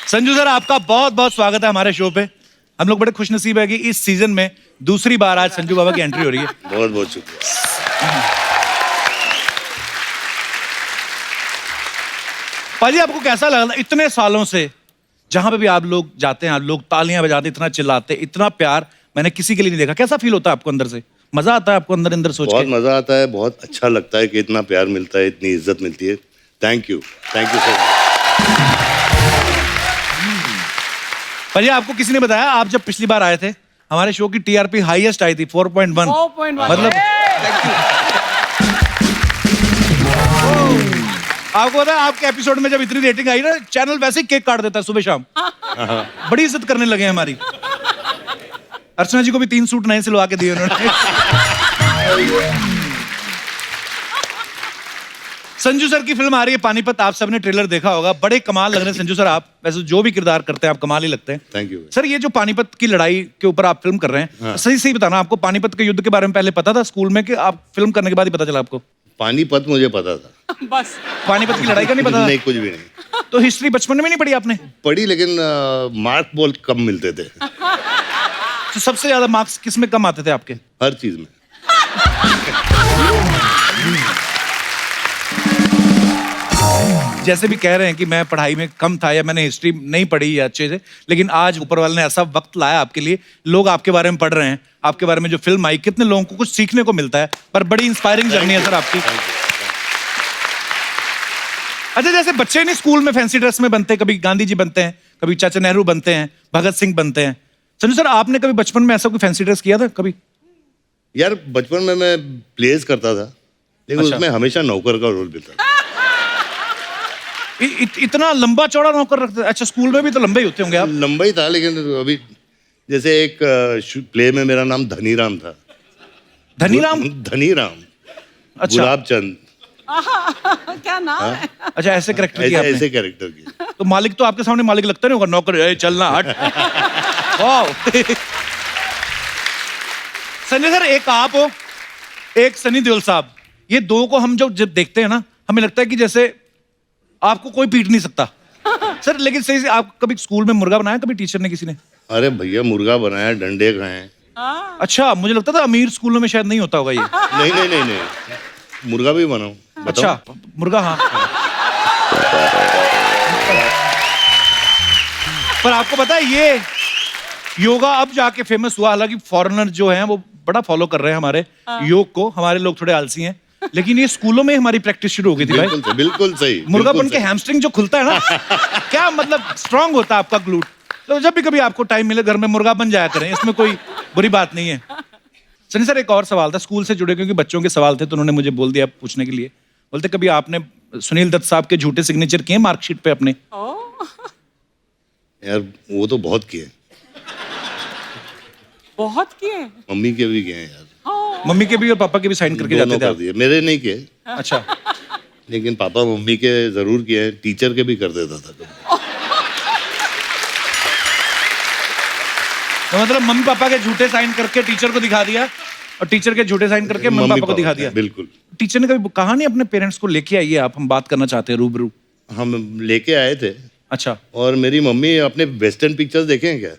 Sanju sir, आपका बहुत बहुत स्वागत है हमारे शो पे। हम लोग बड़े खुशनसीब है कि इस सीजन में दूसरी बार आज संजू बाबा की एंट्री हो रही है। बहुत बहुत शुक्रिया। पाजी, आपको कैसा लगा इतने सालों से जहां पे भी आप लोग जाते हैं, लोग तालियां बजाते, इतना चिल्लाते, इतना प्यार मैंने किसी के लिए नहीं देखा। कैसा फील होता है आपको अंदर से? मजा आता है आपको अंदर अंदर सोच के? बहुत मजा आता है, बहुत अच्छा लगता है कि इतना प्यार मिलता है, इतनी इज्जत मिलती है। Thank you so much. पाजी, आपको किसी ने बताया, आप जब पिछली बार आए थे हमारे शो की टीआरपी हाईएस्ट आई थी 4.1। मतलब आपको पता है, आपके एपिसोड में जब इतनी रेटिंग आई ना, चैनल वैसे ही केक काट देता है सुबह शाम। बड़ी इज्जत करने लगे हैं हमारी। अर्चना जी को भी 3 सूट नए सिलवा के दिए उन्होंने। संजू सर की फिल्म आ रही है पानीपत, आप सबने ट्रेलर देखा होगा। बड़े कमाल लग रहे हैं संजू सर आप, वैसे जो भी किरदार करते हैं आप कमाल ही लगते हैं। थैंक यू सर, ये जो पानीपत की लड़ाई के ऊपर आप फिल्म कर रहे हैं, हाँ। सही सही बताना, आपको पानीपत के युद्ध के बारे में पहले पता था स्कूल में, कि आप फिल्म करने के बाद ही पता चला आपको? पानीपत मुझे पता था, बस पानीपत की लड़ाई का नहीं पता? नहीं, कुछ भी नहीं तो हिस्ट्री बचपन में नहीं पढ़ी आपने? पढ़ी, लेकिन मार्क बहुत कम मिलते थे। तो सबसे ज्यादा मार्क्स किस में कम आते थे आपके? हर चीज में। जैसे भी कह रहे हैं कि मैं पढ़ाई में कम था या मैंने हिस्ट्री नहीं पढ़ी या अच्छे से, लेकिन आज ऊपर वाले ने ऐसा वक्त लाया आपके लिए, लोग आपके बारे में पढ़ रहे हैं, आपके बारे में जो फिल्म आई, कितने लोगों को कुछ सीखने को मिलता है। पर बड़ी इंस्पायरिंग जर्नी है सर आपकी। अच्छा, जैसे बच्चे नहीं स्कूल में फैंसी ड्रेस में बनते, कभी गांधी जी बनते हैं, कभी चाचा नेहरू बनते हैं, भगत सिंह बनते हैं। संजू सर, आपने कभी बचपन में ऐसा कोई फैंसी ड्रेस किया था कभी? यार, बचपन में मैं प्लेस करता था, लेकिन अच्छा। उसमें हमेशा नौकर का रोल मिलता था। इतना लंबा चौड़ा नौकर रखते? अच्छा, स्कूल में भी तो लंबे ही होते होंगे आप। लंबा ही था, लेकिन अभी जैसे एक प्ले में मेरा नाम धनीराम था। धनीराम? धनीराम। अच्छा। गुलाब चंद। क्या नाम है? अच्छा, ऐसे कैरेक्टर किया आपने? ऐसे कैरेक्टर किया। तो मालिक तो आपके सामने मालिक लगता नहीं होगा, नौकर ए, चलना हट। वाह। संजय सर, एक आप हो, एक सनी देओल साहब, ये दो को हम जब देखते हैं ना, हमें लगता है कि जैसे आपको कोई पीट नहीं सकता। सर, लेकिन सही से आप कभी स्कूल में मुर्गा बनाया कभी टीचर ने किसी ने? अरे भैया, मुर्गा बनाया, डंडे खाए। अच्छा, मुझे लगता था अमीर स्कूलों में शायद नहीं होता होगा ये। नहीं नहीं नहीं नहीं, मुर्गा भी बनाऊं? अच्छा, मुर्गा, हाँ। पर आपको पता है ये योगा अब जाके फेमस हुआ, हालांकि फॉरेनर जो हैं वो बड़ा फॉलो कर रहे हैं हमारे योग को, हमारे लोग थोड़े आलसी हैं, लेकिन ये स्कूलों में हमारी प्रैक्टिस शुरू हो गई थी भाई। बिल्कुल सही। मुर्गा बिल्कुल बन के सही। हैमस्ट्रिंग जो खुलता है ना, क्या मतलब स्ट्रांग होता है आपका ग्लूट। तो जब भी कभी आपको टाइम मिले घर में मुर्गा बन जाया करें, इसमें कोई बुरी बात नहीं है। सनी सर, एक और सवाल था स्कूल से जुड़े, क्योंकि बच्चों के सवाल थे तो उन्होंने मुझे बोल दिया पूछने के लिए। बोलते, कभी आपने सुनील दत्त साहब के झूठे सिग्नेचर किए मार्कशीट पे अपने? यार, वो तो बहुत किए, बहुत किए। मम्मी के भी किए हैं यार। मम्मी के भी और पापा के भी साइन करके दोनों जाते थे कर आप? दिए, मेरे नहीं किए, अच्छा। लेकिन पापा मम्मी के जरूर किए हैं, टीचर के भी कर देता था। तो मतलब मम्मी पापा के झूठे साइन करके टीचर को दिखा दिया, और टीचर के झूठे साइन करके मम्मी पापा को दिखा दिया। बिल्कुल। टीचर ने कभी कहा नहीं अपने पेरेंट्स को लेके आइए आप, हम बात करना चाहते हैं रूबरू? हम लेके आए थे। अच्छा। और मेरी मम्मी अपने वेस्टर्न पिक्चर्स देखे हैं क्या?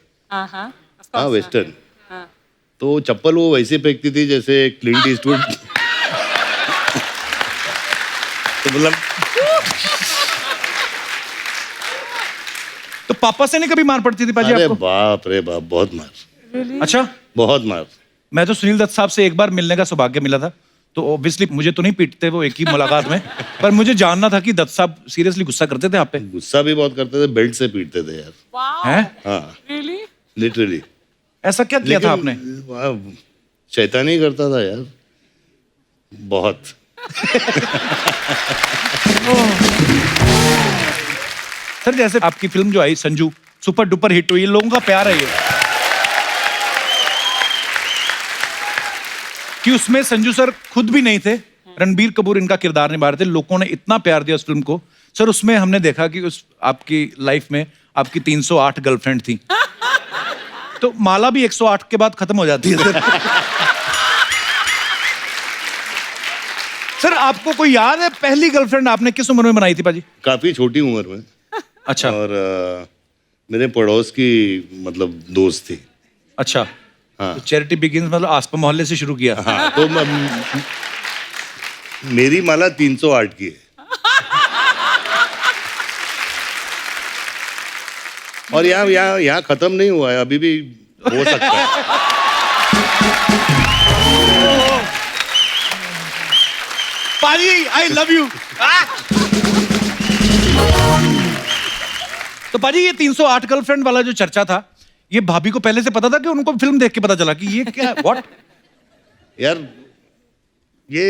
हाँ, वेस्टर्न। तो चप्पल वो वैसे फेंकती थी जैसे क्लिंट ईस्टवुड। तो मतलब, तो पापा से नहीं कभी मार पड़ती थी पाजी अरे आपको? बाप रे बाप, बहुत मार। अच्छा। बहुत मार। मैं तो सुनील दत्त साहब से एक बार मिलने का सौभाग्य मिला था, तो ऑब्वियसली मुझे तो नहीं पीटते वो एक ही मुलाकात में, पर मुझे जानना था कि दत्त साहब सीरियसली गुस्सा करते थे आप पे? गुस्सा भी बहुत करते थे, बेल्ट से पीटते थे यार। हैं? हाँ, Really? लिटरली। ऐसा क्या किया था आपने? शैतानी करता था यार, बहुत। सर, जैसे आपकी फिल्म जो आई संजू, सुपर डुपर हिट हुई, लोगों का प्यार है ये, कि उसमें संजू सर खुद भी नहीं थे, रणबीर कपूर इनका किरदार निभा रहे थे, लोगों ने इतना प्यार दिया उस फिल्म को। सर, उसमें हमने देखा कि उस आपकी लाइफ में आपकी 308 गर्लफ्रेंड थी, तो माला भी 108 के बाद खत्म हो जाती है सर। सर, आपको कोई याद है पहली गर्लफ्रेंड आपने किस उम्र में बनाई थी पाजी? काफी छोटी उम्र में। अच्छा। और मेरे पड़ोस की मतलब दोस्त थी। अच्छा, हाँ। तो चैरिटी बिगिंस मतलब आसपा मोहल्ले से शुरू किया। हाँ, तो मेरी माला 308 की है। और यहाँ खत्म नहीं हुआ है, अभी भी हो सकता है। पाजी, आई लव यू। तो पाजी, ये 308 गर्लफ्रेंड वाला जो चर्चा था, ये भाभी को पहले से पता था कि उनको फिल्म देख के पता चला कि ये क्या व्हाट? यार ये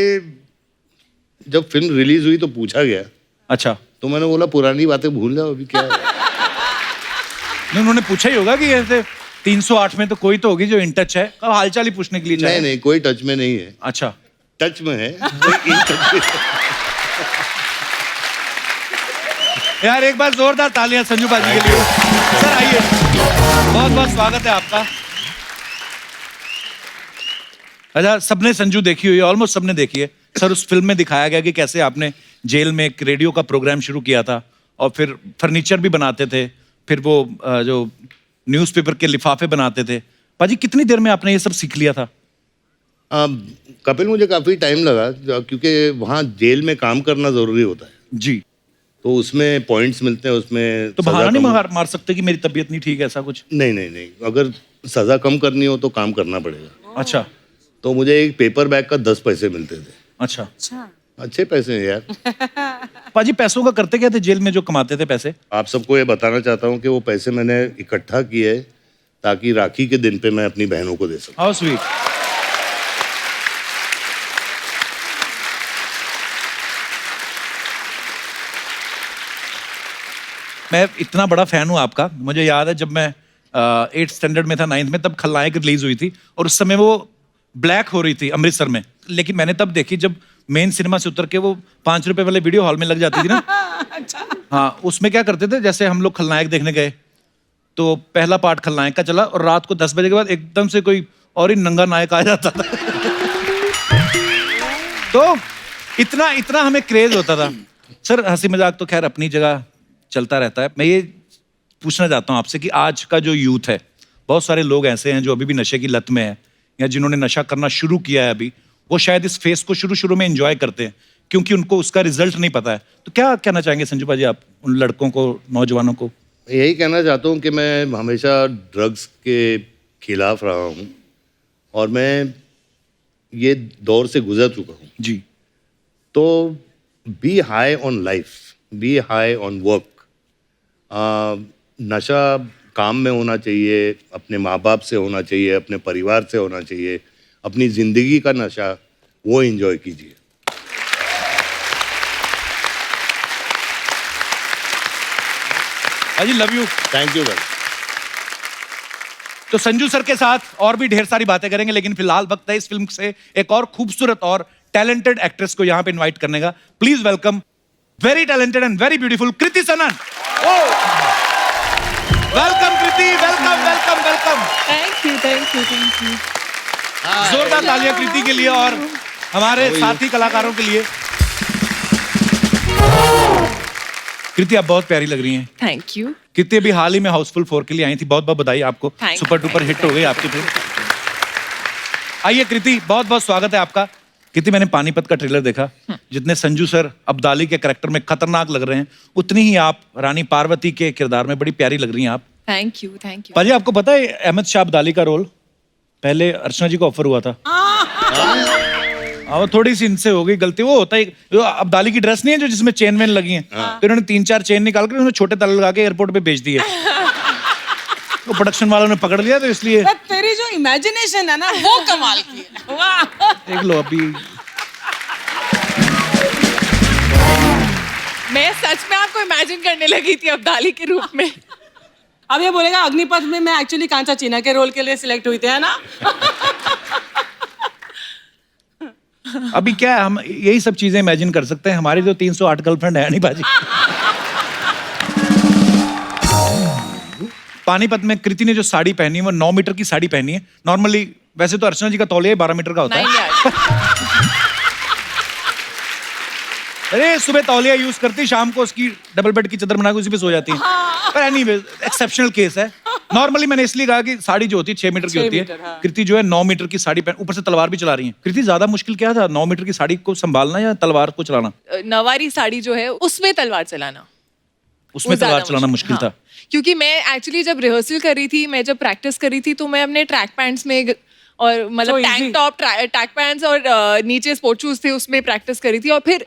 जब फिल्म रिलीज हुई तो पूछा गया, अच्छा, तो मैंने बोला पुरानी बातें भूल जाओ, अभी क्या है। नहीं उन्होंने पूछा ही होगा कि ऐसे 308 में तो कोई तो होगी जो इन टच है, अब हालचाल ही पूछने के लिए चाहे। नहीं कोई टच में नहीं है। अच्छा, टच में है, कोई इन टच में। यार एक बार जोरदार तालियां संजू पाजी के लिए। सर आइए, बहुत बहुत स्वागत है आपका। अच्छा, सबने संजू देखी हुई है, ऑलमोस्ट सबने देखी है। सर, उस फिल्म में दिखाया गया कि कैसे आपने जेल में एक रेडियो का प्रोग्राम शुरू किया था और फिर फर्नीचर भी बनाते थे, फिर वो जो न्यूज़पेपर के लिफाफे बनाते थे। पाजी, कितनी देर में आपने ये सब सीख लिया था? कपिल, मुझे काफी टाइम लगा, क्योंकि वहाँ जेल में काम करना जरूरी होता है। जी, तो उसमें पॉइंट्स मिलते हैं, उसमें तो बहाना नहीं मार सकते कि मेरी तबीयत नहीं ठीक है, ऐसा कुछ? नहीं, अगर सजा कम करनी हो तो काम करना पड़ेगा। अच्छा, तो मुझे एक पेपर बैग का 10 पैसे मिलते थे। अच्छा, अच्छे पैसे हैं यार। पाजी, पैसों का करते क्या थे जेल में जो कमाते थे पैसे? आप सबको ये बताना चाहता हूँ कि वो पैसे मैंने इकट्ठा किए ताकि राखी के दिन पे मैं अपनी बहनों को दे सकूं। How sweet. मैं इतना बड़ा फैन हूं आपका, मुझे याद है जब मैं 8th स्टैंडर्ड में था, 9th में, तब खलनायक रिलीज हुई थी और उस समय वो ब्लैक हो रही थी अमृतसर में, लेकिन मैंने तब देखी जब मेन सिनेमा से उतर के वो 5 रुपए वाले वीडियो हॉल में लग जाती थी ना। अच्छा। हाँ, उसमें क्या करते थे, जैसे हम लोग खलनायक देखने गए तो पहला पार्ट खलनायक का चला और रात को 10 बजे के बाद एकदम से कोई और ही नंगा नायक आ जाता था। तो इतना हमें क्रेज होता था। सर, हंसी मजाक तो खैर अपनी जगह चलता रहता है। मैं ये पूछना चाहता हूँ आपसे कि आज का जो यूथ है, बहुत सारे लोग ऐसे हैं जो अभी भी नशे की लत में है या जिन्होंने नशा करना शुरू किया है अभी, वो शायद इस फेस को शुरू में एंजॉय करते हैं क्योंकि उनको उसका रिजल्ट नहीं पता है। तो क्या कहना चाहेंगे संजू पाजी आप उन लड़कों को, नौजवानों को? यही कहना चाहता हूँ कि मैं हमेशा ड्रग्स के खिलाफ रहा हूँ और मैं ये दौर से गुजर चुका हूँ जी। तो be high on life, be high on work. नशा काम में होना चाहिए, अपने माँ बाप से होना चाहिए, अपने परिवार से होना चाहिए। अपनी जिंदगी का नशा वो एंजॉय कीजिए। अजी, लव यू। थैंक यू भाई। तो संजू सर के साथ और भी ढेर सारी बातें करेंगे, लेकिन फिलहाल वक्त है इस फिल्म से एक और खूबसूरत और टैलेंटेड एक्ट्रेस को यहां पे इनवाइट करने का। Please welcome very talented and very beautiful Kriti Sanon. Welcome Kriti, welcome welcome welcome. Thank you. जोरदार तालियां कृति के लिए और हमारे साथी कलाकारों के लिए। कृति, आप बहुत प्यारी लग रही हैं। Thank you. कृति अभी हाल ही में हाउसफुल 4 के लिए आई थी, बहुत बहुत बधाई आपको। Thank super you, duper thank hit हो गई आपकी फिल्म। आइए कृति, बहुत बहुत स्वागत है आपका। कृति, मैंने पानीपत का ट्रेलर देखा, जितने संजू सर अब्दाली के कैरेक्टर में खतरनाक लग रहे हैं, उतनी ही आप रानी पार्वती के किरदार में बड़ी प्यारी लग रही हैं आप। Thank you. पाजी, आपको पता है अहमद शाह अब्दाली का रोल पहले अर्चना जी को ऑफर हुआ था। वो थोड़ी सी इनसे हो गई गलती। वो होता है, जो अब्दाली की ड्रेस नहीं है जो जिसमें चेन वेन लगी हैं, तो इन्होंने 3-4 चेन निकाल कर उन्होंने छोटे ताले लगा के एयरपोर्ट पे बेच दिए। तो प्रोडक्शन वालों ने पकड़ लिया, तो इसलिए। तेरी जो इमेजिनेशन है ना, वो कमाल की है। वाह। देख लो अभी। मैं सच में आपको इमेजिन करने लगी थी अब्दाली के रूप में। अब ये बोलेगा अग्निपथ में मैं एक्चुअली कांचा चीना के रोल के लिए सिलेक्ट हुई थी, है ना? अभी क्या है, हम यही सब चीजें इमेजिन कर सकते हैं। हमारी जो 308 गर्लफ्रेंड है नहीं बाजी। पानीपत में कृति ने जो साड़ी पहनी है वो 9 मीटर की साड़ी पहनी है। नॉर्मली वैसे तो अर्चना जी का तौलिया 12 मीटर का होता है। नहीं यार। अरे सुबह तौलिया यूज करती, शाम को उसकी डबल बेड की चादर बना के उसी पे सो जाती है। पर एनीवे एक्सेप्शनल केस है। नॉर्मली मैंने इसलिए कहा कि साड़ी जो होती है 6 मीटर की 6 होती है, मीटर, हाँ। कृति जो है 9 मीटर की साड़ी पहन, ऊपर से तलवार भी चला रही है। कृति ज्यादा मुश्किल क्या था, 9 मीटर की साड़ी को संभालना या तलवार को चलाना? नवारी साड़ी जो है उसमें तलवार चलाना, उसमें वो ज्यादा तलवार चलाना मुश्किल हाँ। था। क्योंकि मैं एक्चुअली जब रिहर्सल कर रही थी, मैं जब प्रैक्टिस कर रही थी, तो मैं अपने ट्रैक पैंट्स में और मतलब So easy. Tank top, track pants और नीचे स्पोर्ट शूज थे, उसमें प्रैक्टिस करी थी। और फिर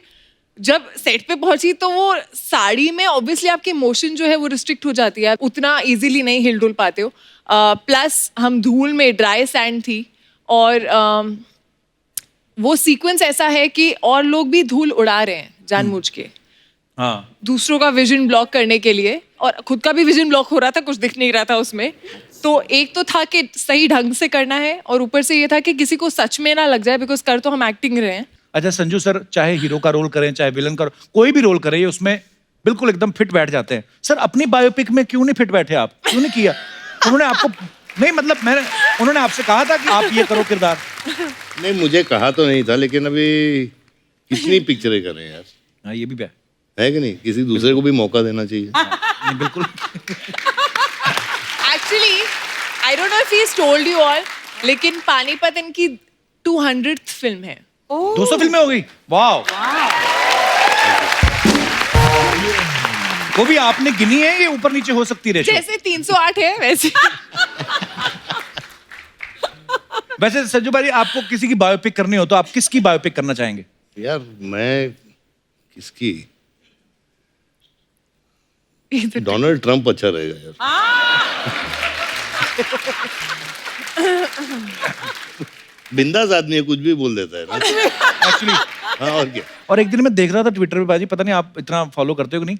जब सेट पे पहुंची तो वो साड़ी में ऑब्वियसली आपकी मोशन जो है वो रिस्ट्रिक्ट हो जाती है, उतना इजीली नहीं हिल डुल पाते हो। प्लस हम धूल में, ड्राई सैंड थी, और वो सीक्वेंस ऐसा है कि और लोग भी धूल उड़ा रहे हैं जानबूझ के, हाँ, दूसरों का विजन ब्लॉक करने के लिए, और खुद का भी विजन ब्लॉक हो रहा था, कुछ दिख नहीं रहा था उसमें। तो एक तो था कि सही ढंग से करना है, और ऊपर से ये था कि किसी को सच में ना लग जाए, बिकॉज कर तो हम एक्टिंग रहे हैं। अच्छा संजू सर, चाहे हीरो का रोल करें चाहे विलन का, कोई भी रोल करें, ये उसमें बिल्कुल एकदम फिट बैठ जाते हैं। सर अपनी बायोपिक में क्यों नहीं फिट बैठे आप, क्यों नहीं किया? उन्होंने आपको नहीं, मतलब उन्होंने आपसे कहा था कि आप ये करो किरदार? नहीं, मुझे कहा तो नहीं था, लेकिन अभी कितनी पिक्चरें कर रहे हैं यार, हाँ ये भी है कि नहीं? किसी दूसरे को भी मौका देना चाहिए। नहीं, बिल्कुल। Actually I don't know if he told you all, लेकिन पानीपत इनकी 200th फिल्म है। 200 फिल्में हो गई, वाह। वो भी आपने गिनी है, ये ऊपर नीचे हो सकती है? जैसे 308 है वैसे। वैसे संजू भाई, आपको किसी की बायोपिक करनी हो तो आप किसकी बायोपिक करना चाहेंगे? यार मैं किसकी, डोनाल्ड ट्रंप अच्छा रहेगा यार। बिंदास आदमी है, कुछ भी बोल देता है ना। एक्चुअली हाँ, और क्या। और एक दिन मैं देख रहा था ट्विटर पे, बाजी पता नहीं आप इतना फॉलो करते हो कि नहीं,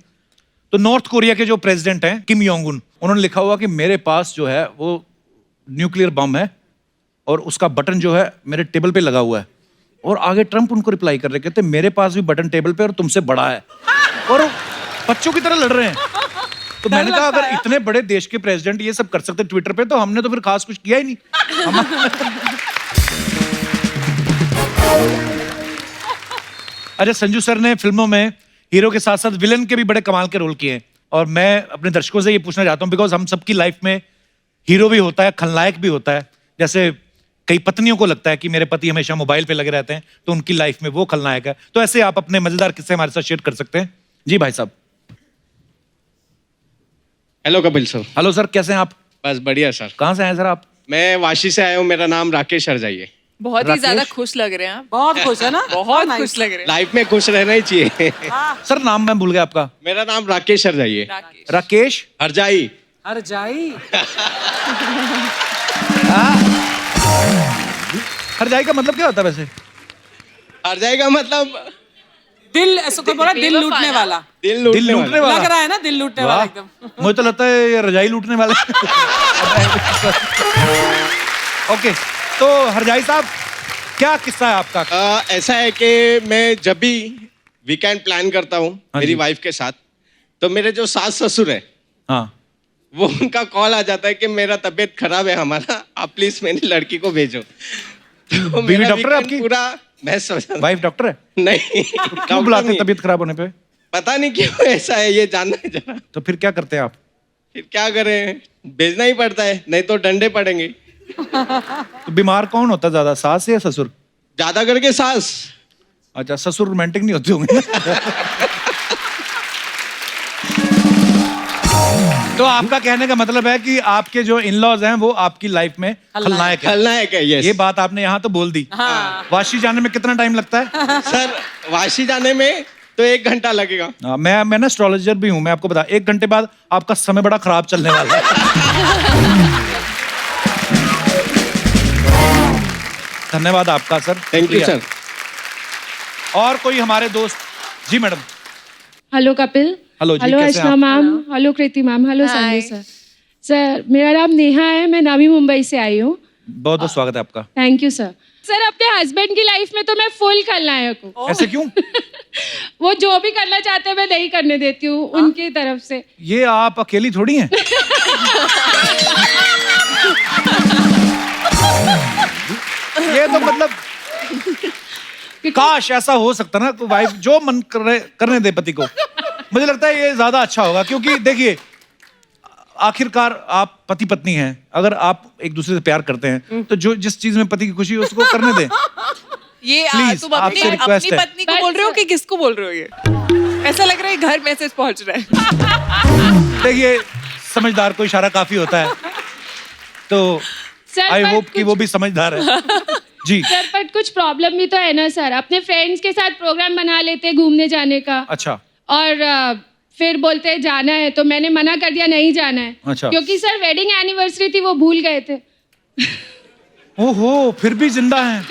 तो नॉर्थ कोरिया के जो प्रेसिडेंट हैं किम योंग उन, उन्होंने लिखा हुआ कि मेरे पास जो है वो न्यूक्लियर बम है और उसका बटन जो है मेरे टेबल पे लगा हुआ है। और आगे ट्रंप उनको रिप्लाई कर रहे, कहते मेरे पास भी बटन टेबल पे और तुमसे बड़ा है, और वो बच्चों की तरह लड़ रहे हैं। तो मैंने कहा अगर इतने बड़े देश के प्रेसिडेंट ये सब कर सकते ट्विटर पे, तो हमने तो फिर खास कुछ किया ही नहीं। अच्छा संजू सर ने फिल्मों में हीरो के साथ साथ विलन के भी बड़े कमाल के रोल किए हैं, और मैं अपने दर्शकों से ये पूछना चाहता हूँ, बिकॉज हम सबकी लाइफ में हीरो भी होता है, खलनायक भी होता है। जैसे कई पत्नियों को लगता है कि मेरे पति हमेशा मोबाइल पे लगे रहते हैं, तो उनकी लाइफ में वो खलनायक है। तो ऐसे आप अपने मजेदार किस्से हमारे साथ शेयर कर सकते हैं। जी भाई साहब। Hello Kapil sir. Hello sir, कैसे हैं आप? बस बढ़िया सर। कहाँ से आए सर आप? मैं वाशी से आया हूँ, मेरा नाम राकेश हरजाई। बहुत ही राकेश? ज्यादा खुश लग रहे हैं आप। बहुत खुश है ना? बहुत nice. खुश लग रहे हैं। लाइफ में खुश रहना ही चाहिए। सर नाम मैं भूल गया आपका। मेरा नाम राकेश हरजाई। राकेश। राकेश हरजाई। हर जाई। हरजाई का मतलब क्या होता है वैसे? हरजाई का मतलब दिल, ऐसा कोई बोला दिल लूटने वाला। दिल दिल लूटने वाला। लग रहा है ना दिल लूटने वाला वाह, एकदम। मुझे तो लगता है ये रजाई लूटने वाला। ओके, तो हरजाई साहब क्या किस्सा है आपका? ऐसा है कि मैं जब भी वीकेंड प्लान करता हूँ हाँ मेरी जी। वाइफ के साथ, तो मेरे जो सास ससुर है हाँ, वो उनका कॉल आ जाता है कि मेरा तबीयत खराब है हमारा, आप प्लीज मेरी लड़की को भेजो। तो बीवी मेरा डॉक्टर है weekend आपकी? पूरा मैं समझ वाइफ डॉक्टर है? नहीं, क्यों डॉक्टर बुलाते नहीं। तबीयत खराब होने पे? पता नहीं क्यों ऐसा है, ये जानना है जरा। तो फिर क्या करते हैं आप? फिर क्या करें, भेजना ही पड़ता है, नहीं तो डंडे पड़ेंगे। तो बीमार कौन होता है ज्यादा, सास या ससुर? ज्यादा करके सास। अच्छा, ससुर रोमांटिक नहीं होते होंगे। तो आपका कहने का मतलब है कि आपके जो इन-लॉज हैं वो आपकी लाइफ में खलनायक है। खलनायक है, यस। ये बात आपने यहाँ तो बोल दी। हाँ। वाशी जाने में कितना टाइम लगता है? सर वाशी जाने में तो 1 घंटा लगेगा। मैं ना एस्ट्रोलॉजर भी हूँ, मैं आपको बता, 1 घंटे बाद आपका समय बड़ा खराब चलने वाला है। धन्यवाद आपका सर। थैंक यू शुक्रिया। सर। और कोई हमारे दोस्त? जी मैडम। हेलो कपिल। हेलो जी, हेलो कैसे हैं अर्चना आप? Ma'am. Hello Kriti ma'am. Hello Hi. Sanjay sir. Sir मेरा नाम नेहा है, मैं नवी मुंबई से आई हूँ। बहुत बहुत स्वागत है आपका। Thank you sir. सर अपने हस्बैंड की लाइफ में तो मैं फुल खलनायक हूँ। ऐसे क्यों? वो जो भी करना चाहते हैं मैं नहीं करने देती हूँ उनकी तरफ से। ये आप अकेली थोड़ी हैं। ये तो मतलब काश ऐसा हो सकता ना, तो वाइफ जो मन करने दे पति को। मुझे लगता है ये ज्यादा अच्छा होगा, क्योंकि देखिए आखिरकार आप पति पत्नी हैं, अगर आप एक दूसरे से प्यार करते हैं तो जो जिस चीज में पति की खुशी है उसको करने दें। ये Please, तुम अपनी आपसे request अपनी है। पत्नी को बोल रहे हो कि किसको बोल रहे हो? ये ऐसा लग रहा है घर मैसेज पहुंच रहा है। देखिए समझदार को इशारा काफी होता है, तो सर, आई पर होप कि वो भी समझदार है। जी सर बट कुछ प्रॉब्लम भी तो है ना सर, अपने फ्रेंड्स के साथ प्रोग्राम बना लेते हैं घूमने जाने का, अच्छा और फिर बोलते हैं जाना है, तो मैंने मना कर दिया नहीं जाना है। अच्छा। क्योंकि सर वेडिंग एनिवर्सरी थी, वो भूल गए थे। ओहो फिर भी जिंदा हैं।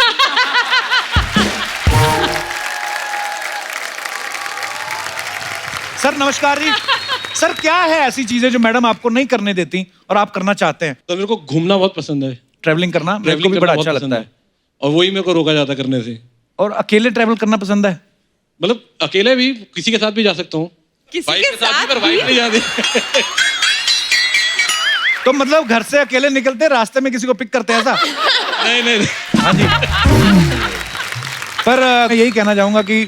सर नमस्कार जी। सर क्या है ऐसी चीजें जो मैडम आपको नहीं करने देती और आप करना चाहते हैं? तो मेरे को घूमना बहुत पसंद है, ट्रैवलिंग करना मेरे को ट्रैवलिंग भी करना बड़ा बहुत अच्छा पसंद लगता है। और वही मेरे को रोका जाता करने से। और अकेले ट्रैवल करना पसंद है? मतलब अकेले भी किसी के साथ भी जा सकता हूँ, किसी वाइफ के के साथ भी, पर साथ वाइफ नहीं जाती। तो मतलब घर से अकेले निकलते रास्ते में किसी को पिक करते हैं ऐसा? नहीं नहीं नहीं। हाँ जी। पर मैं यही कहना चाहूंगा कि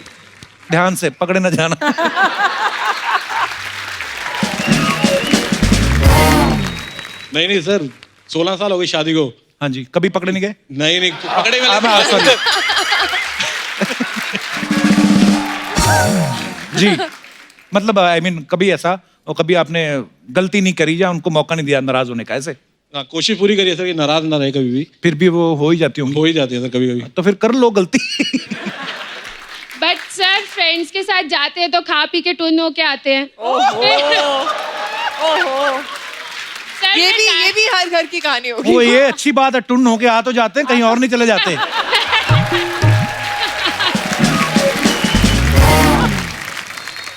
ध्यान से पकड़े न जाना। नहीं नहीं सर, 16 साल हो गई शादी को। हाँ जी, कभी पकड़े नहीं गए? नहीं नहीं, पकड़े में अब हाँ, sorry। जी मतलब आई मीन कभी ऐसा, और कभी आपने गलती नहीं करी या उनको मौका नहीं दिया नाराज होने का, ऐसे? हाँ, कोशिश पूरी करिए सर कि नाराज ना रहे कभी भी। फिर भी वो हो ही जाती होंगी। हो ही जाती है सर कभी कभी। तो फिर कर लो गलती। बट सर फ्रेंड्स के साथ जाते हैं तो खा पी के टुन होके आते हैं। सर, ये भी हर घर की कहानी होगी। वो ये अच्छी बात है, टुन होके आ तो जाते हैं, कहीं और नहीं चले जाते।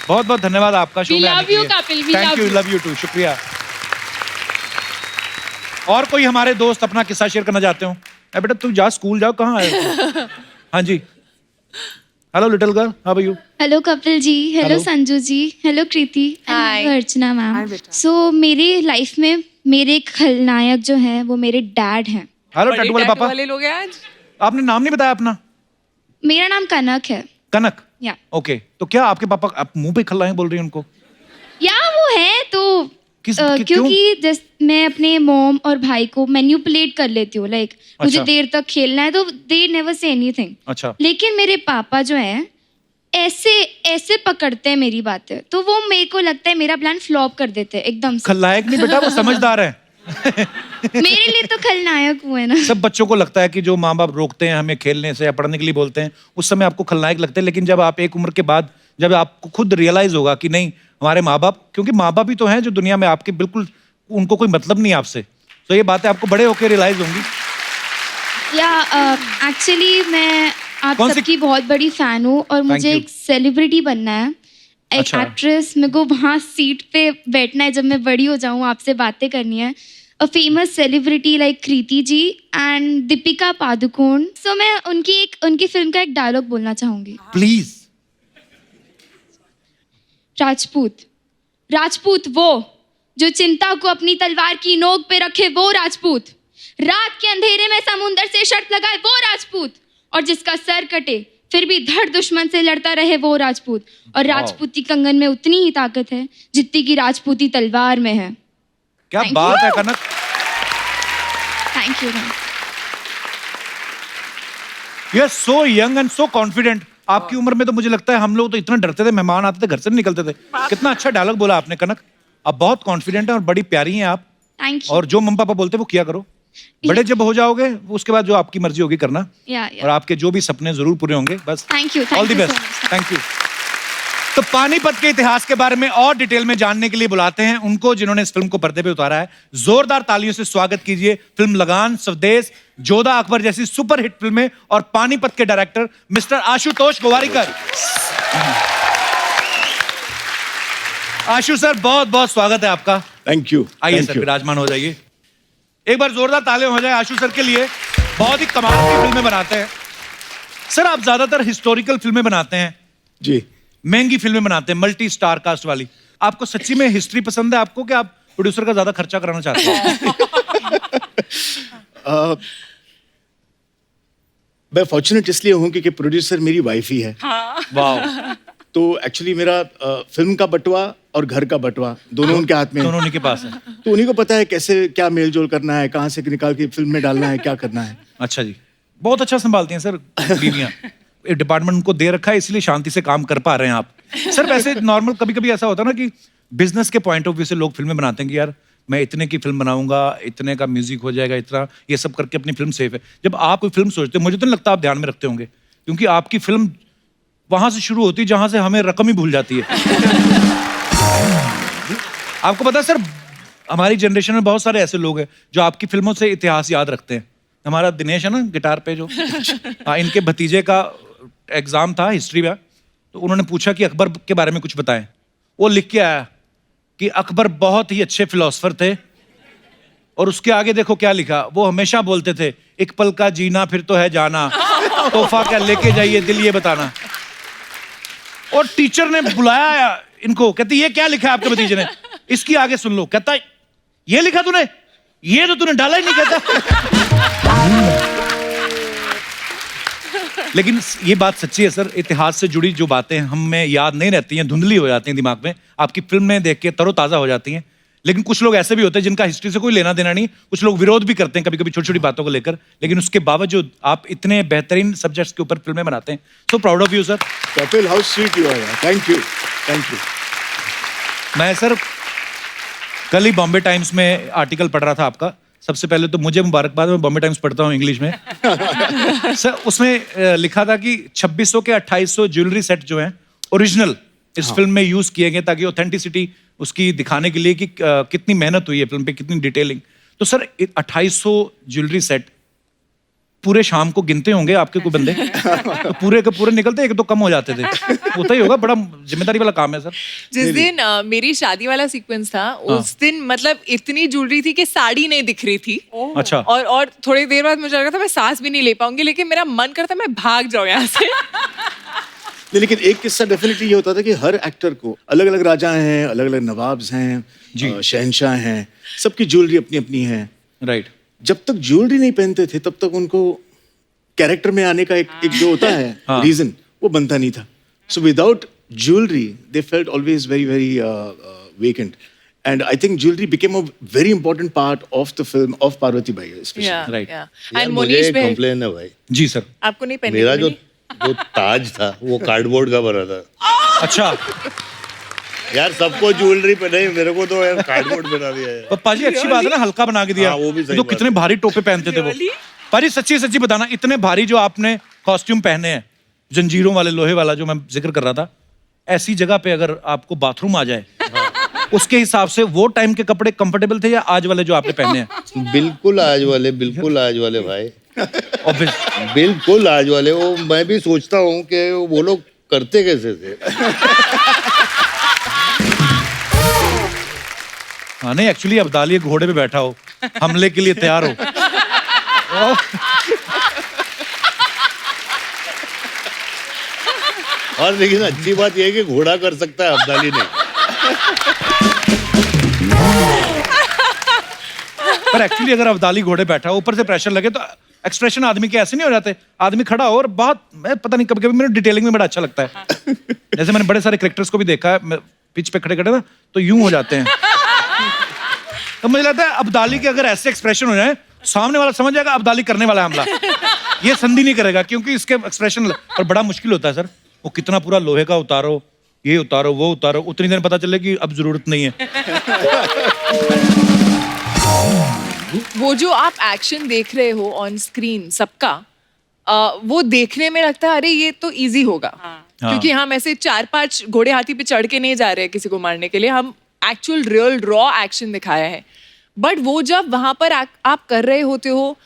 बहुत बहुत धन्यवाद आपका शो We में आने love के you, लिए। Kapil, we Thank love you, you. love you too, शुक्रिया। और कोई हमारे दोस्त अपना किस्सा शेयर करना चाहते हो? बेटा तू जा, स्कूल जाओ, कहाँ आए हो? हाँ जी। Hello little girl, how are you? Hello Kapil ji, hello Hello. Sanju ji, hello Kriti, Hi. Hello Archana ma'am. Hi, बेटा। सो मेरी लाइफ में मेरे खलनायक जो हैं वो मेरे डैड हैं। हेलो बड़े टट्टू वाले टैटू पापा। वाले लोग हैं आज। आपने नाम नहीं बताया अपना? मेरा नाम कनक है। कनक। या ओके, तो क्या आपके पापा आप मुंह पे खल्लाएं बोल रही हैं उनको? या वो है तो क्यों? क्योंकि जैसे मैं अपने मॉम और भाई को मैन्युपुलेट कर लेती हूँ, लाइक मुझे अच्छा। देर तक खेलना है तो दे नेवर से एनीथिंग। अच्छा। लेकिन मेरे पापा जो हैं ऐसे ऐसे पकड़ते हैं मेरी बातें, तो वो मेरे को लगता है मेरा प्लान फ्लॉप कर देते हैं एकदम से। खलनायक नहीं बेटा, वो समझदार है। मेरे लिए तो खलनायक हुए ना। सब बच्चों को लगता है कि जो माँ बाप रोकते हैं हमें खेलने से या पढ़ने के लिए बोलते हैं, उस समय आपको खलनायक लगते हैं, लेकिन जब आप एक उम्र के बाद जब आपको खुद रियलाइज होगा कि नहीं हमारे माँ बाप, क्योंकि माँ बाप ही तो हैं जो दुनिया में आपके बिल्कुल उनको कोई मतलब नहीं आपसे, तो ये बातें आपको बड़े होकर रियलाइज होंगी। या एक्चुअली मैं आप कौन सी- सबकी बहुत बड़ी फैन हूँ और मुझे you. एक सेलिब्रिटी बनना है, एक अच्छा। एक्ट्रेस। मेरे को वहाँ सीट पे बैठना है जब मैं बड़ी हो जाऊँ, आपसे बातें करनी है। A famous celebrity like Kriti ji and Deepika Padukone. So मैं उनकी फिल्म का एक डायलॉग बोलना चाहूंगी। प्लीज। राजपूत, राजपूत वो जो चिंता को अपनी तलवार की नोक पे रखे, वो राजपूत। रात के अंधेरे में समुंदर से शर्त लगाए, वो राजपूत। और जिसका सर कटे फिर भी धड़ दुश्मन से लड़ता रहे, वो राजपूत। और राजपूती कंगन में उतनी ही ताकत है जितनी की राजपूती तलवार में है। क्या Thank बात you. है Kanak. Thank you. You are so young and so confident. आपकी उम्र में तो मुझे लगता है हम लोग तो इतना डरते थे, मेहमान आते थे घर से नहीं निकलते थे। कितना अच्छा डायलॉग बोला आपने कनक। आप बहुत कॉन्फिडेंट हैं और बड़ी प्यारी हैं आप। Thank you. और जो मम्मी पापा बोलते हैं वो किया करो। बड़े जब हो जाओगे उसके बाद जो आपकी मर्जी होगी करना, और आपके जो भी सपने जरूर पूरे होंगे। बस thank you. All the best. Thank you. तो पानीपत के इतिहास के बारे में और डिटेल में जानने के लिए बुलाते हैं उनको जिन्होंने इस फिल्म को पर्दे पे उतारा है। जोरदार तालियों से स्वागत कीजिए फिल्म लगान, स्वदेश, जोधा अकबर जैसी सुपरहिट फिल्में और पानीपत के डायरेक्टर मिस्टर आशुतोष गोवारिकर। आशु सर बहुत बहुत स्वागत है आपका। Thank you. आइए सर विराजमान हो जाइए। एक बार जोरदार तालियां हो जाए आशु सर के लिए। बहुत ही कमाल की फिल्में बनाते हैं सर। आप ज्यादातर हिस्टोरिकल फिल्में बनाते हैं जी। महंगी फिल्में बनाते हैं, मल्टी स्टार कास्ट वाली। आपको सच्ची में हिस्ट्री पसंद है आपको, कि आप प्रोड्यूसर का ज्यादा खर्चा कराना चाहते हैं? मैं फॉर्चुनेट इसलिए हूँ क्योंकि प्रोड्यूसर मेरी वाइफ ही है। वाह। तो एक्चुअली मेरा फिल्म का बटवा और घर का बटवा दोनों उनके हाथ में है। दोनों उन्हीं के पास है। तो उन्हीं को पता है कैसे क्या मेल जोल करना है, कहाँ से निकाल के फिल्म में डालना है, क्या करना है। अच्छा जी, बहुत अच्छा संभालती हैं सर बीवियाँ। एक डिपार्टमेंट उनको दे रखा है, इसलिए शांति से काम कर पा रहे हैं आप। सर वैसे नॉर्मल कभी कभी ऐसा होता है ना कि बिजनेस के पॉइंट ऑफ व्यू से लोग फिल्में बनाते हैं कि यार मैं इतने की फिल्म बनाऊंगा, इतने का म्यूजिक हो जाएगा, इतना ये सब करके अपनी फिल्म सेफ है। जब आप कोई फिल्म सोचते हैं, मुझे तो नहीं लगता आप ध्यान में रखते होंगे, क्योंकि आपकी फिल्म वहां से शुरू होती है जहां से हमें रकम ही भूल जाती है। आपको पता है सर, हमारी जनरेशन में बहुत सारे ऐसे लोग हैं जो आपकी फिल्मों से इतिहास याद रखते हैं। हमारा दिनेश है ना गिटार पे जो, हाँ, इनके भतीजे का एग्जाम था हिस्ट्री का, तो उन्होंने पूछा कि अकबर के बारे में कुछ बताएं। वो लिख के आया कि अकबर बहुत ही अच्छे फिलोसफर थे, और उसके आगे देखो क्या लिखा, वो हमेशा बोलते थे एक पल का जीना फिर तो है जाना, तोहफा क्या लेके जाइए दिल ये बताना। और टीचर ने बुलाया इनको, कहते ये क्या लिखा है आपके भतीजे ने, इसकी आगे सुन लो। कहता ये लिखा तूने, ये तो तूने डाला ही नहीं। कहता लेकिन ये बात सच्ची है सर, इतिहास से जुड़ी जो बातें हमें याद नहीं रहती हैं, धुंधली हो जाती हैं दिमाग में, आपकी फिल्में देख के तरोताजा हो जाती हैं। लेकिन कुछ लोग ऐसे भी होते हैं जिनका हिस्ट्री से कोई लेना देना नहीं, कुछ लोग विरोध भी करते हैं कभी कभी छोटी छोटी बातों को लेकर, लेकिन उसके बावजूद आप इतने बेहतरीन सब्जेक्ट्स के ऊपर फिल्में बनाते हैं। So proud of you sir. कपिल, how sweet you are. Thank you, thank you. मैं सर कल ही बॉम्बे टाइम्स में आर्टिकल पढ़ रहा था आपका। सबसे पहले तो मुझे मुबारकबाद, मैं बॉम्बे टाइम्स पढ़ता हूँ इंग्लिश में। सर उसमें लिखा था कि 2600 के 2800 ज्वेलरी सेट जो हैं ओरिजिनल इस फिल्म में यूज किए गए, ताकि ऑथेंटिसिटी उसकी दिखाने के लिए कि कितनी मेहनत हुई है फिल्म पे, कितनी डिटेलिंग। तो सर 2800 ज्वेलरी सेट पूरे शाम को गिनते होंगे आपके कोई बंदे? तो पूरे के पूरे निकलते, एक दो कम हो जाते थे, होता ही होगा। बड़ा जिम्मेदारी वाला काम है सर। जिस दिन मेरी शादी वाला सीक्वेंस था, उस दिन मतलब इतनी ज्वेलरी थी कि साड़ी नहीं दिख रही थी। अच्छा। और थोड़ी देर बाद मुझे लगा था मैं सांस भी नहीं ले पाऊंगी, लेकिन मेरा मन करता मैं भाग जाऊं यहाँ से। नहीं, लेकिन एक किस्सा डेफिनेटली ये होता था कि हर एक्टर को अलग अलग राजा हैं, अलग अलग नवाब्स हैं, शहंशाह हैं, सबकी ज्वेलरी अपनी अपनी है। राइट। जब तक ज्वेलरी नहीं पहनते थे तब तक उनको कैरेक्टर में आने का एक जो होता है रीजन, वो बनता नहीं था। So without jewellery they felt always very very vacant, and I think jewellery became a very important part of the film of Parvati भाई स्पेशली। Right. एंड मुझे मोनीश एक भाई, कंप्लेन है भाई। जी सर। आपको नहीं पहनने मेरा को जो मिली? जो ताज था वो कार्डबोर्ड का बना था। अच्छा यार सबको ज्वेलरी पहनाई, मेरे को तो यार कार्डबोर्ड बना दिया है। पर पाजी अच्छी बात है ना, हल्का बना के दिया। हाँ, वो भी सही तो बात कितने है। भारी टोपे पहनते थे वो। पाजी सच्ची सच्ची बताना, इतने भारी जो आपने कॉस्ट्यूम पहने हैं, जंजीरों वाले, लोहे वाला जो मैं जिक्र कर रहा था, ऐसी जगह पे अगर आपको बाथरूम आ जाए, उसके हिसाब से वो टाइम के कपड़े कंफर्टेबल थे या आज वाले जो आपने पहने हैं? बिल्कुल आज वाले, बिल्कुल आज वाले भाई, Obvious। बिल्कुल आज वाले। वो मैं भी सोचता हूँ कि वो लोग करते कैसे थे। हाँ नहीं, एक्चुअली अब्दाली घोड़े पे बैठा हो, हमले के लिए तैयार हो। और लेकिन अच्छी बात यह है कि घोड़ा कर सकता है, अब्दाली नहीं। पर एक्चुअली अगर अब्दाली घोड़े बैठा हो, ऊपर से प्रेशर लगे, तो एक्सप्रेशन आदमी के ऐसे नहीं हो जाते। आदमी खड़ा हो और बहुत, मैं पता नहीं, कभी कभी मेरे डिटेलिंग में बड़ा अच्छा लगता है। जैसे मैंने बड़े सारे क्रिकेटर्स को भी देखा है, पिच पे खड़े खड़े ना तो यूं हो जाते हैं। तो मुझे लगता है अब्दाली के अगर ऐसे एक्सप्रेशन हो जाए, सामने वाला समझ जाएगा अब्दाली करने वाला हमला, ये संधि नहीं करेगा, क्योंकि इसके एक्सप्रेशन पर बड़ा मुश्किल होता है सर। वो कितना पूरा लोहे का उतारो, ये उतारो, वो उतारो, उतनी देर पता चले कि अब जरूरत नहीं है। वो जो आप एक्शन देख रहे हो ऑन स्क्रीन सबका, वो देखने में लगता है अरे ये तो इजी होगा, क्योंकि हम ऐसे 4-5 घोड़े हाथी पे चढ़ के नहीं जा रहे हैं किसी को मारने के लिए, हम एक्चुअल रियल रॉ एक्शन दिखाया है। बट वो जब वहां पर आप कर रहे होते हो,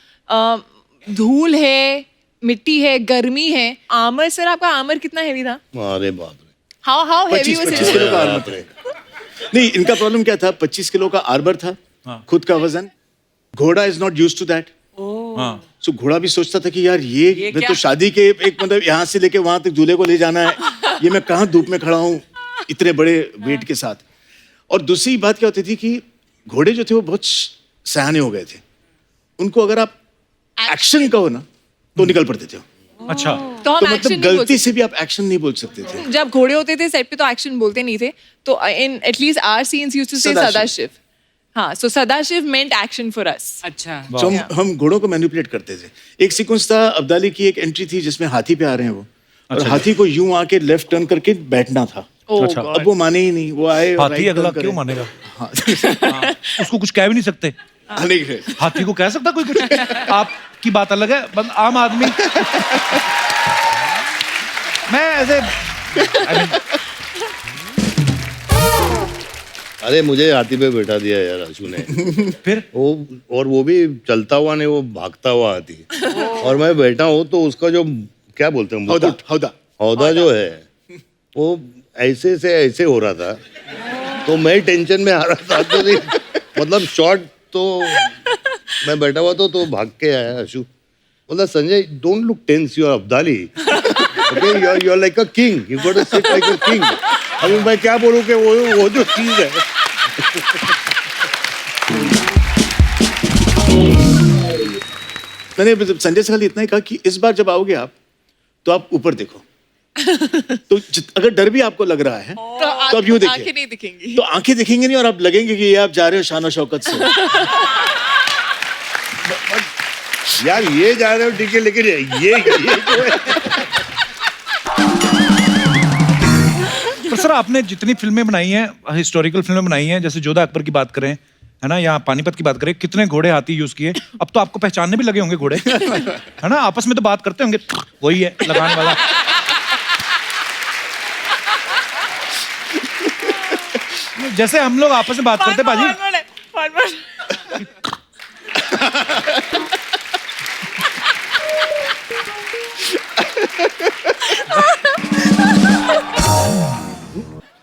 धूल है, मिट्टी है, गर्मी है, आर्मर, सर आपका आर्मर कितना हैवी था? अरे बाप रे, हाउ हैवी 25 किलो का आर्मर था। नहीं, इनका प्रॉब्लम क्या था, 25 किलो का आर्मर था, खुद का वजन। घोड़ा is not used to that. So घोड़ा भी सोचता था कि यार ये मैं तो शादी के एक मतलब यहाँ से लेके वहां तक दूल्हे को ले जाना है, ये मैं कहाँ धूप में खड़ा हूँ इतने बड़े वेट के साथ। और दूसरी बात क्या होती थी कि घोड़े जो थे वो बहुत सयाने हो गए थे, उनको अगर आप एक्शन कहो ना तो निकल पड़ते थे। अच्छा तो हम तो एक्शन मतलब नहीं बोलते। गलती से भी आप एक्शन नहीं बोल सकते थे। जब घोड़े होते थे सेट पे तो एक्शन बोलते नहीं थे, तो in at least our scenes used to say Sadashiv. Sadashiv. हाँ, so Sadashiv meant action for us. अच्छा तो हम घोड़ों को मैनिपुलेट करते थे। एक सीक्वेंस था, अब्दाली की एक एंट्री थी जिसमें हाथी पे आ रहे हैं वो, और हाथी को यूं आके लेफ्ट टर्न करके बैठना था। अच्छा अब वो माने ही नहीं, वो आए और हाथी right अगला turn करे। क्यों मानेगा? हाँ। उसको कुछ कह भी नहीं सकते। नहीं है। हाथी को कह सकता कोई कुछ? आपकी बात अलग है, बस आम आदमी। मैं ऐसे अरे मुझे हाथी पे बैठा दिया यार आशु ने। फिर वो भी चलता हुआ नहीं, वो भागता हुआ हाथी। और मैं बैठा हूँ तो उसका जो क्या बोलते हैं हौदा मुकुट, हौदा हौदा जो है वो ऐसे से ऐसे हो रहा था, तो मैं टेंशन में आ रहा था। तो नहीं, मतलब शॉट तो मैं बैठा हुआ तो भाग के आया आशु। बोला Sanjay don't look tense, you are Abdali, okay, you are like a king, you got to sit like a king. अभी मैं क्या बोलूं कि वो जो चीज है। मैंने संजय से खाली इतना ही कहा कि इस बार जब आओगे आप तो आप ऊपर देखो। तो अगर डर भी आपको लग रहा है तो आप यूं आंखें देखिए, नहीं दिखेंगी। तो आंखें दिखेंगी नहीं और आप लगेंगे कि ये आप जा रहे हो शान और शौकत से। यार ये जा रहे हो ठीक है, लेकिन ये जो है। पर सर आपने जितनी फिल्में बनाई हैं, हिस्टोरिकल फिल्में बनाई हैं, जैसे जोधा अकबर की बात करें, है ना, या पानीपत की बात करें, कितने घोड़े हाथी यूज किए। अब तो आपको पहचानने भी लगे होंगे घोड़े, है ना, आपस में तो बात करते होंगे, वही है लगान वाला। जैसे हम लोग आपस में बात करते बाजी।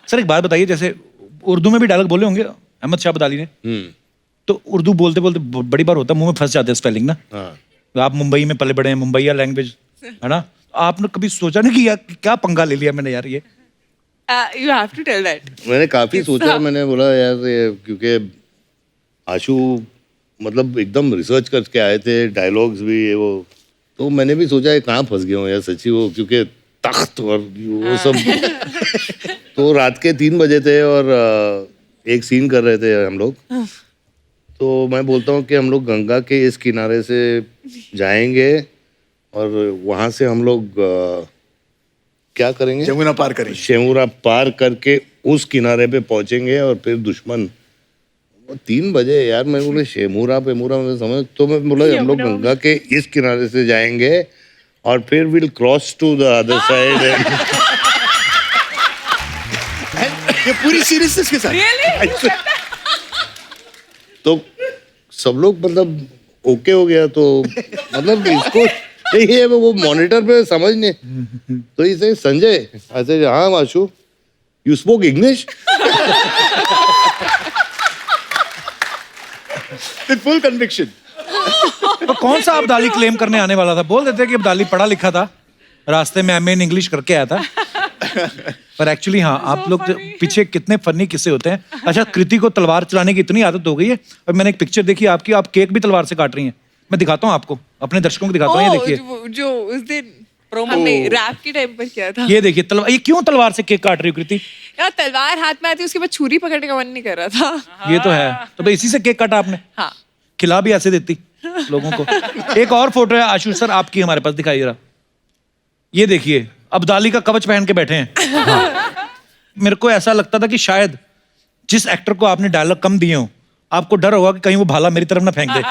सर एक बात बताइए, जैसे उर्दू में भी डायलॉग बोले होंगे अहमद शाह अब्दाली ने, तो उर्दू बोलते बोलते बड़ी बार होता है मुंह में फंस जाते हैं स्पेलिंग ना। तो आप मुंबई में पले बड़े हैं, मुंबईया लैंग्वेज है ना, आपने कभी सोचा नहीं कि यार क्या पंगा ले लिया मैंने यार ये? You have to tell that. मैंने काफी सोचा, मैंने बोला यार ये, क्योंकि आशु मतलब एकदम रिसर्च करके आए थे, डायलॉग्स भी ये वो, तो मैंने भी सोचा ये कहाँ फंस गया हूँ यार सच्ची, वो क्योंकि तख्त और वो सब। तो रात के 3 बजे थे और एक सीन कर रहे थे हम लोग। तो मैं बोलता हूँ कि हम लोग गंगा के इस किनारे से जाएंगे और वहाँ से हम लोग क्या करेंगे, जमुना पार करेंगे, शेमुरा पार करके उस किनारे पे पहुंचेंगे और फिर दुश्मन। 3 बजे यार, मैं बोले शेमुरा पेमुरा मैं समझ, तो मैं बोला हम लोग गंगा के इस किनारे से जाएंगे और फिर will cross to the other side. ये पूरी सीरियसनेस के साथ। तो सब लोग मतलब ओके हो गया, तो मतलब इसको ये वो मॉनिटर पे समझ नहीं, तो इसे संजय ऐसे, हाँ Ashu you spoke English with full conviction. तो कौन सा अब्दाली क्लेम करने आने वाला था? बोल देते कि अब्दाली पढ़ा लिखा था, रास्ते में एमए इन इंग्लिश करके आया था। पर एक्चुअली हाँ, आप लोग पीछे कितने फनी किस्से होते हैं। अच्छा, कृति को तलवार चलाने की इतनी आदत हो गई है, और मैंने एक पिक्चर देखी आपकी, आप केक भी तलवार से काट रही हैं। मैं दिखाता हूँ आपको, अपने दर्शकों को दिखाता हूँ, ये देखिए। जो उस दिन हमने रैप के टाइम पर किया था। ये देखिए तलवार, ये क्यों तलवार से केक काट रही हो कृति? यार तलवार हाथ में आती, उसके बाद छुरी पकड़ने का मन नहीं कर रहा था। ये तो है, तो इसी से केक काटा आपने? हाँ। खिला भी ऐसे देती लोगों को। एक और फोटो है आशु सर आपकी हमारे पास, दिखाइए जरा। ये देखिए अब्दाली का कवच पहन के बैठे हैं। हाँ। मेरे को ऐसा लगता था कि शायद जिस एक्टर को आपने डायलॉग कम दिए हो, आपको डर होगा कि कहीं वो भाला मेरी तरफ ना फेंक दे,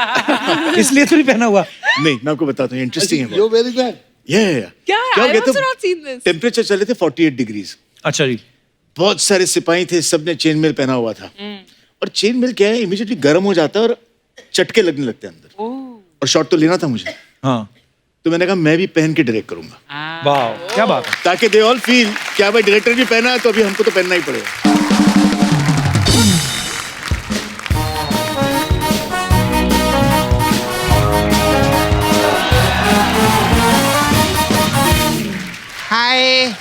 इसलिए तो नहीं पहना हुआ। नहीं, मैं आपको बताता हूँ, इंटरेस्टिंग है। You very bad. क्या I have also not seen this. Temperature चले थे 48 डिग्रीज। अच्छा जी। बहुत सारे सिपाही थे, सबने चेन मेल पहना हुआ था। और चेन मेल क्या है, इमीडिएटली गर्म हो जाता है और चटके लगने लगते हैं अंदर। और शॉट तो लेना था मुझे। हाँ, तो मैंने कहा मैं भी पहन के डायरेक्ट करूंगा, वाह क्या बात है। ताकि दे ऑल फील क्या भाई डायरेक्टर भी पहना है तो अभी हमको तो पहनना ही पड़ेगा। हाय,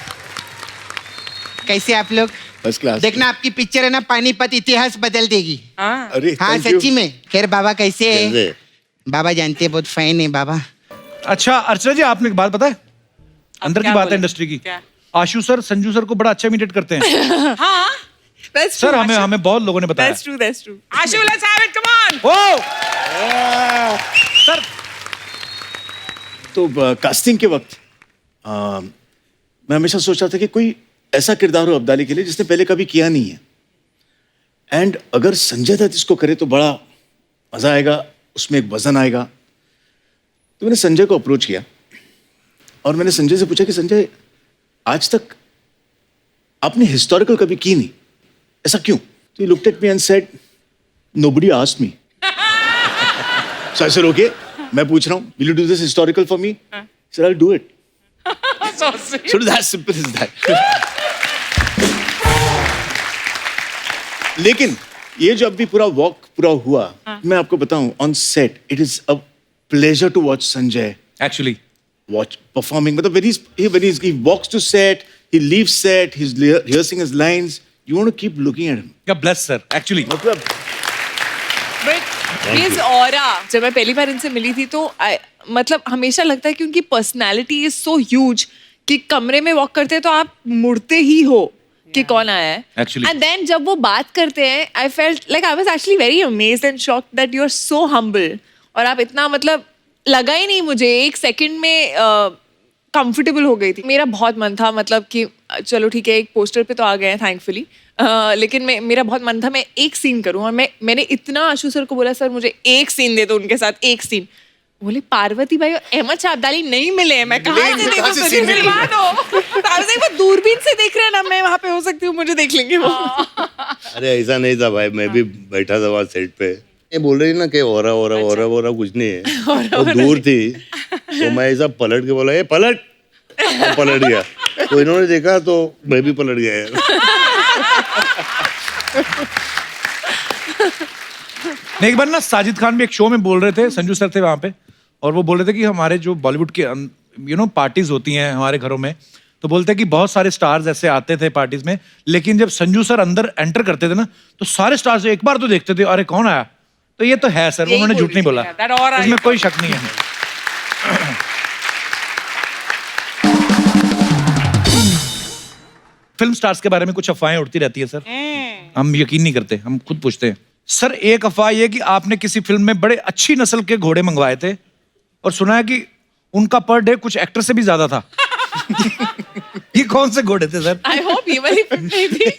कैसे आप लोग? First class. देखना आपकी पिक्चर है ना, पानीपत इतिहास बदल देगी। अरे हाँ thank you। सच्ची में। खैर बाबा कैसे है? कैसे? बाबा जानते हैं बहुत फैन है बाबा। अच्छा अर्चना जी, आपने एक बात पता है, अंदर की क्या बात है बोले? इंडस्ट्री की। क्या? आशु सर संजू सर को बड़ा अच्छा इमिटेट करते हैं। हाँ That's सर true. हमें बहुत लोगों ने बताया। That's true. That's true. Ashu let's have it come on. ओ सर तो कास्टिंग के वक्त मैं हमेशा सोचता था कि कोई ऐसा किरदार हो अब्दाली के लिए जिसने पहले कभी किया नहीं है, एंड अगर संजय दत्त इसको करे तो बड़ा मजा आएगा, उसमें एक वजन आएगा। तो मैंने संजय को अप्रोच किया और मैंने संजय से पूछा कि संजय, आज तक आपने हिस्टोरिकल कभी की नहीं, ऐसा क्यों? तो he looked at me and said, nobody asked me. So I said okay, मैं पूछ रहा हूँ, will you do this historical for me? Sir I will do it. So sweet. So that's simple as that. लेकिन ये जो अभी पूरा walk पूरा हुआ, मैं आपको बताऊं, on set it is a pleasure to watch Sanjay actually watch performing. But when he walks to set, he leaves set, he's rehearsing his lines. You want to keep looking at him. क्या bless sir actually. मतलब But his aura, जब मैं पहली बार इनसे मिली थी तो मतलब हमेशा लगता है कि उनकी पर्सनैलिटी इज सो ह्यूज कि कमरे में वॉक करते हैं तो आप मुड़ते ही हो कि कौन आया है। Actually. एंड देन जब वो बात करते हैं, I felt like I was actually very amazed and shocked that you are so humble. और आप इतना, मतलब लगा ही नहीं मुझे, एक सेकंड में कंफर्टेबल हो गई थी। मेरा बहुत मन था, मतलब कि चलो ठीक है, एक पोस्टर पे तो आ गए हैं थैंकफुली, लेकिन मेरा बहुत मन था मैं एक सीन करूं। और मैंने इतना आशु सर को बोला, सर मुझे एक सीन दे दो उनके साथ, एक सीन। बोले पार्वती भाई और अहमद शाह अब्दाली नहीं मिले हैं, मैं कहाँ से देखूं? कहाँ से scene मुझे दिलवा दो। तो I was like, वो दूरबीन से देख रहे हैं ना, मैं वहाँ पे हो सकती हूँ, मुझे देख लेंगे वो। अरे ऐसा नहीं था भाई, मैं भी बैठा था वहाँ सेट पे। ये बोल रही ना कि ओरा कुछ नहीं है, वो दूर थी, तो मैं ऐसा पलट के बोला, ये पलट, और पलट गया। तो इन्होंने देखा तो मैं भी पलट गया यार। नहीं, एक बार ना साजिद खान भी एक शो में बोल रहे थे, संजू सर थे वहां पे, और वो बोल रहे थे कि हमारे जो बॉलीवुड के पार्टीज होती हैं हमारे घरों में, तो बोलते हैं कि बहुत सारे स्टार्स ऐसे आते थे पार्टीज में, लेकिन जब संजू सर अंदर एंटर करते थे ना, तो सारे स्टार्स एक बार तो देखते थे, अरे कौन आया? तो ये तो है सर, उन्होंने झूठ नहीं बोला, that aura इसमें is- कोई शक नहीं है। फिल्म स्टार्स के बारे में कुछ अफवाहें उड़ती रहती है सर, हम यकीन नहीं करते, हम खुद पूछते हैं। सर एक अफवाह ये कि आपने किसी फिल्म में बड़े अच्छी नस्ल के घोड़े मंगवाए थे और सुना है कि उनका पर डे कुछ एक्टर से भी ज्यादा था। ये कौन से घोड़े थे सर? आई होप ये वाली फिल्म नहीं थी।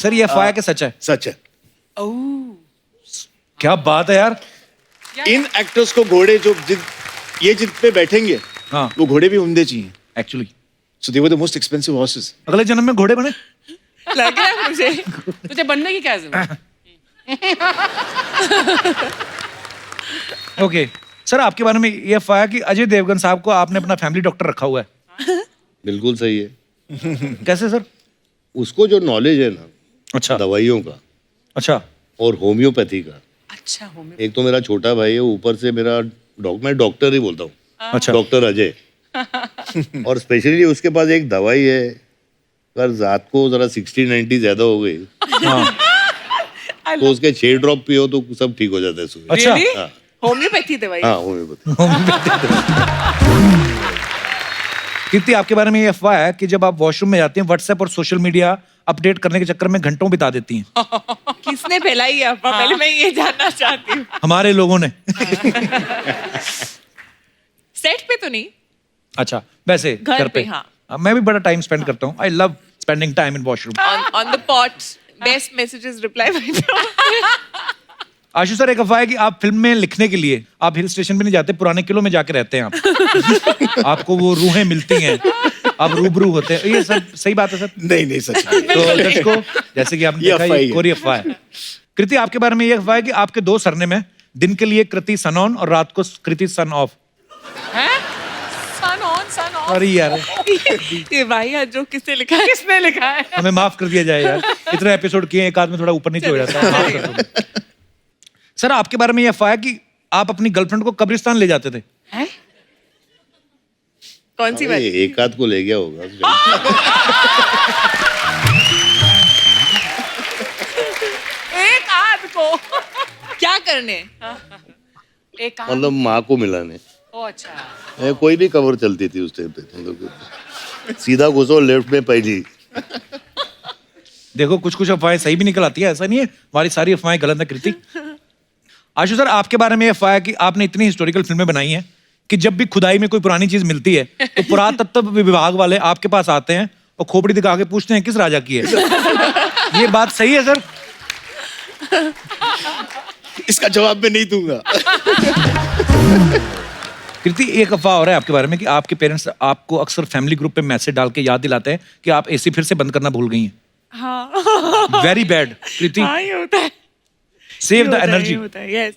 सर ये अफवाह है कि सच है? सच है। क्या बात है यार। इन एक्टर्स को घोड़े जो जिन पे बैठेंगे, हाँ वो घोड़े भी उम्दे चाहिए। Actually So they were the most expensive horses. अगले जन्म में घोड़े बने। लग रहा है मुझे। तुझे बनने की क्या जरूरत? ओके सर, आपके बारे में ये अफवाह है कि अजय देवगन साहब को आपने अपना फैमिली डॉक्टर रखा हुआ है। बिल्कुल सही है। कैसे सर? उसको जो नॉलेज है ना अच्छा दवाइयों का अच्छा और होम्योपैथी का, अच्छा होम्यो एक तो मेरा छोटा भाई है, ऊपर से मेरा मैं डॉक्टर ही बोलता हूँ, अच्छा डॉक्टर अजय। और स्पेशली उसके पास एक दवाई है, अगर रात को जरा 60-90 ज्यादा हो गई हाँ तो उसके 6 ड्रॉप पियो तो सब ठीक हो जाता है सुबह। अच्छा Really? हाँ होम्योपैथी दवाई। हाँ होम्योपैथी। कीर्ति, आपके बारे में ये अफवाह है कि जब आप वॉशरूम में जाती हैं, व्हाट्सएप और सोशल मीडिया अपडेट करने के चक्कर में घंटों बिता देती हैं। किसने फैलाई है अफवाह? पहले मैं ये जानना चाहती हूँ। हमारे लोगों ने। सेट पे तो नहीं, अच्छा वैसे घर घर पे, पे हाँ। मैं भी बड़ा टाइम स्पेंड करता हूँ। I love spending time in washroom. on the pot, best messages reply by Ashu sir, एक अफवाह है कि आप फिल्म में लिखने के लिए आप हिल स्टेशन पे नहीं जाते, पुराने किलों में जाके रहते हैं आप। आपको वो रूहें मिलती हैं, आप रूबरू होते हैं। ये सब सही बात है सर? नहीं सच नहीं। तो दर्शकों, जैसे कि आपने ये देखा, अफवाह ये ही है। कोरी अफवाह है। कृति, आपके बारे में ये अफवाह है कि आपके 2 सरनेम है, दिन के लिए कृति सन ऑन और रात को Kriti sun off. sun on, sun off. अरे यार, ये भाई आज जो किसने लिखा है? किसने लिखा है? हमें माफ कर दिया जाए यार, इतने एपिसोड किए, एक आदमी थोड़ा ऊपर नीचे हो जाता है, माफ कर दो। सर आपके बारे में ये अफवाह है कि आप अपनी गर्लफ्रेंड को कब्रिस्तान ले जाते थे। कौन सी बात? एक आध को ले गया होगा। एक आध को क्या करने? एक काम मतलब माँ को मिलाने। अच्छा कोई भी कवर चलती थी उस टाइम पे, मतलब सीधा घुसो लेफ्ट में पहली। देखो कुछ कुछ अफवाहें सही भी निकल आती है, ऐसा नहीं है हमारी सारी अफवाहें गलत है कृति। आशु सर, आपके बारे में ये अफवाह है कि आपने इतनी हिस्टोरिकल फिल्में बनाई हैं कि जब भी खुदाई में कोई पुरानी चीज मिलती है तो पुरातत्व विभाग वाले आपके पास आते हैं और खोपड़ी दिखा के पूछते हैं किस राजा की है। ये बात सही है सर? इसका जवाब मैं नहीं दूंगा। कृति, एक अफवाह हो रहा है आपके बारे में कि आपके पेरेंट्स आपको अक्सर फैमिली ग्रुप पे मैसेज डाल के याद दिलाते हैं कि आप एसी फिर से बंद करना भूल गई हैं। हाँ वेरी बैड कृति, हाँ, ये होता है, सेव द एनर्जी। ये होता है, यस।